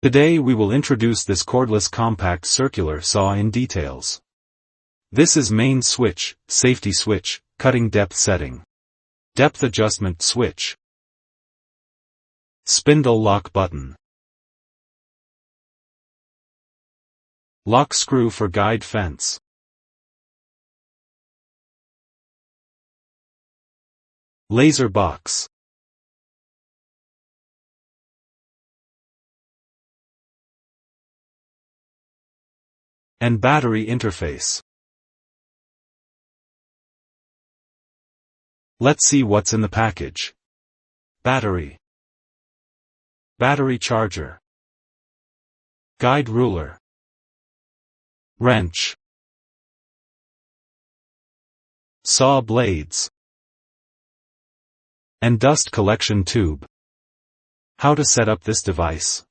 Today we will introduce this cordless compact circular saw in details. This is main switch, safety switch, cutting depth setting. Depth adjustment switch. Spindle lock button. Lock screw for guide fence. Laser box. And battery interface. Let's see what's in the package. Battery. Battery charger. Guide ruler. Wrench. Saw blades. And dust collection tube. How to set up this device?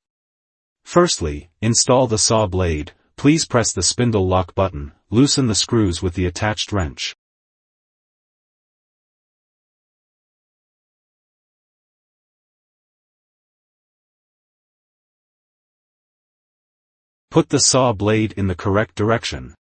Firstly, install the saw blade. Please press the spindle lock button, loosen the screws with the attached wrench. Put the saw blade in the correct direction.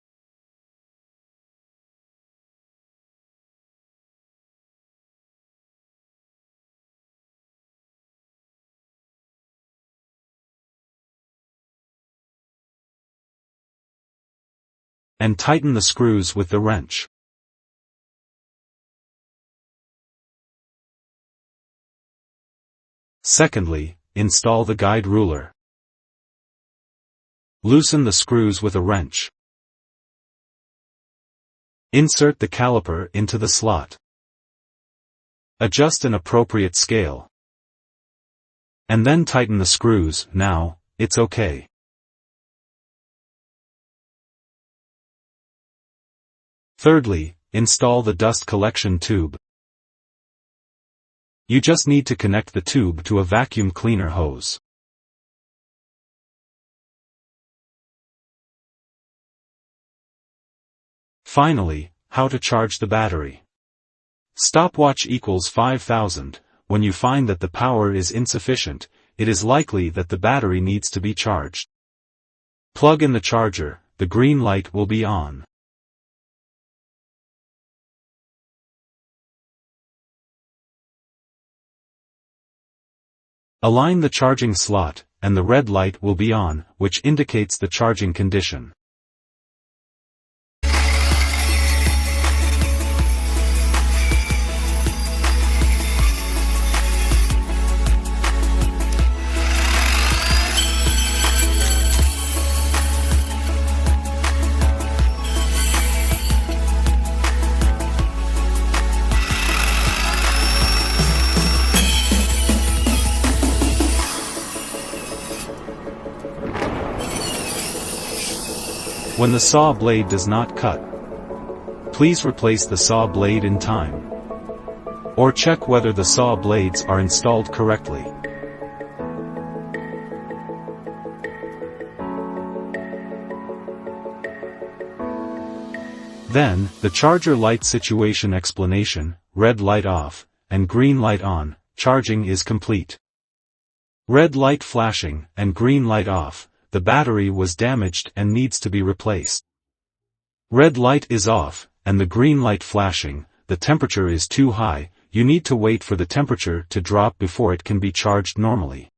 And tighten the screws with the wrench. Secondly, install the guide ruler. Loosen the screws with a wrench. Insert the caliper into the slot. Adjust an appropriate scale. And then tighten the screws. Now, it's okay. Thirdly, install the dust collection tube. You just need to connect the tube to a vacuum cleaner hose. Finally, how to charge the battery. Stopwatch equals 5000. When you find that the power is insufficient, it is likely that the battery needs to be charged. Plug in the charger, the green light will be on. Align the charging slot, and the red light will be on, which indicates the charging condition. When the saw blade does not cut, please replace the saw blade in time. Or check whether the saw blades are installed correctly. Then, the charger light situation explanation, red light off, and green light on, charging is complete. Red light flashing, and green light off. The battery was damaged and needs to be replaced. Red light is off, and the green light flashing, the temperature is too high, you need to wait for the temperature to drop before it can be charged normally.